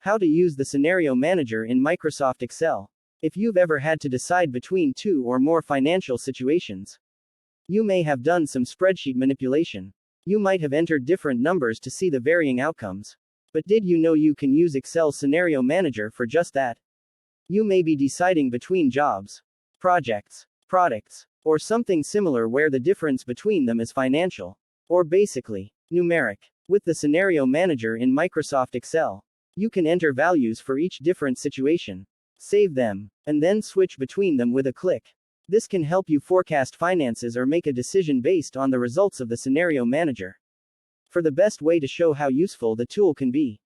How to use the Scenario Manager in Microsoft Excel. If you've ever had to decide between two or more financial situations, you may have done some spreadsheet manipulation. You might have entered different numbers to see the varying outcomes. But did you know you can use Excel's Scenario Manager for just that? You may be deciding between jobs, projects, products, or something similar where the difference between them is financial, or basically, numeric. With the Scenario Manager in Microsoft Excel, you can enter values for each different situation, save them, and then switch between them with a click. This can help you forecast finances or make a decision based on the results of the Scenario Manager. For the best way to show how useful the tool can be,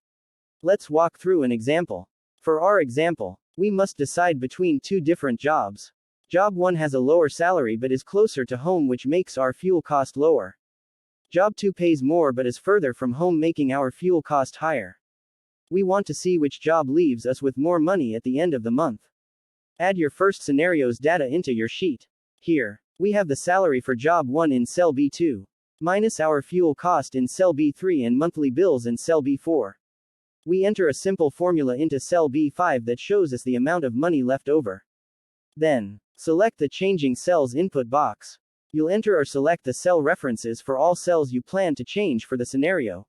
let's walk through an example. For our example, we must decide between two different jobs. Job 1 has a lower salary but is closer to home, which makes our fuel cost lower. Job 2 pays more but is further from home, making our fuel cost higher. We want to see which job leaves us with more money at the end of the month. Add your first scenario's data into your sheet. Here, we have the salary for Job 1 in cell B2, minus our fuel cost in cell B3 and monthly bills in cell B4. We enter a simple formula into cell B5 that shows us the amount of money left over. Then, select the Changing Cells input box. You'll enter or select the cell references for all cells you plan to change for the scenario.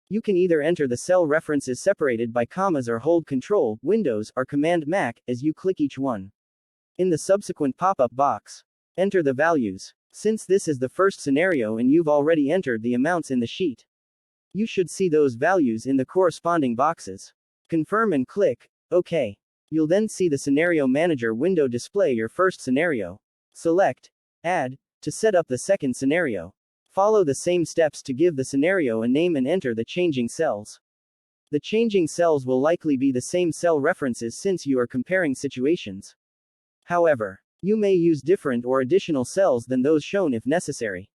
You can either enter the cell references separated by commas or hold Control, Windows, or Command Mac as you click each one. In the subsequent pop-up box, enter the values. Since this is the first scenario and you've already entered the amounts in the sheet, you should see those values in the corresponding boxes. Confirm and click OK. You'll then see the Scenario Manager window display your first scenario. Select Add to set up the second scenario. Follow the same steps to give the scenario a name and enter the changing cells. The changing cells will likely be the same cell references since you are comparing situations. However, you may use different or additional cells than those shown if necessary.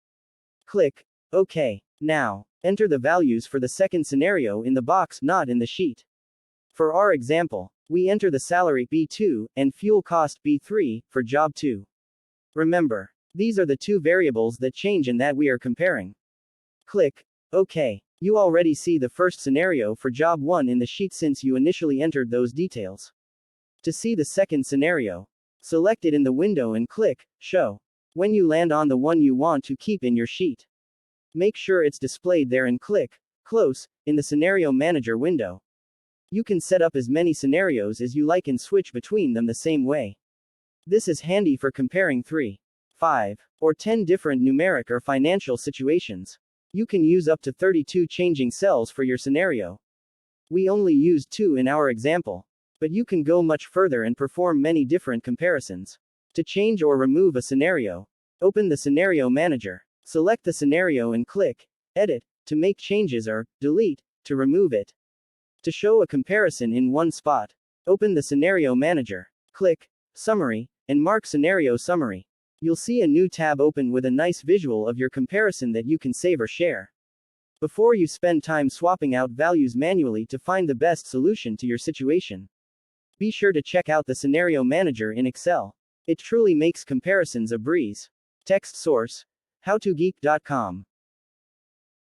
Click OK. Now, enter the values for the second scenario in the box not in the sheet. For our example, we enter the salary B2 and fuel cost B3 for Job 2. Remember, these are the two variables that change and that we are comparing. Click OK. You already see the first scenario for Job 1 in the sheet since you initially entered those details. To see the second scenario, select it in the window and click Show. When you land on the one you want to keep in your sheet, make sure it's displayed there and click Close in the Scenario Manager window. You can set up as many scenarios as you like and switch between them the same way. This is handy for comparing 3, 5, or 10 different numeric or financial situations. You can use up to 32 changing cells for your scenario. We only used 2 in our example, but you can go much further and perform many different comparisons. To change or remove a scenario, open the Scenario Manager. Select the scenario and click Edit to make changes or Delete to remove it. To show a comparison in one spot, open the Scenario Manager, click Summary, and mark Scenario Summary. You'll see a new tab open with a nice visual of your comparison that you can save or share. Before you spend time swapping out values manually to find the best solution to your situation, be sure to check out the Scenario Manager in Excel. It truly makes comparisons a breeze. Text source: howtogeek.com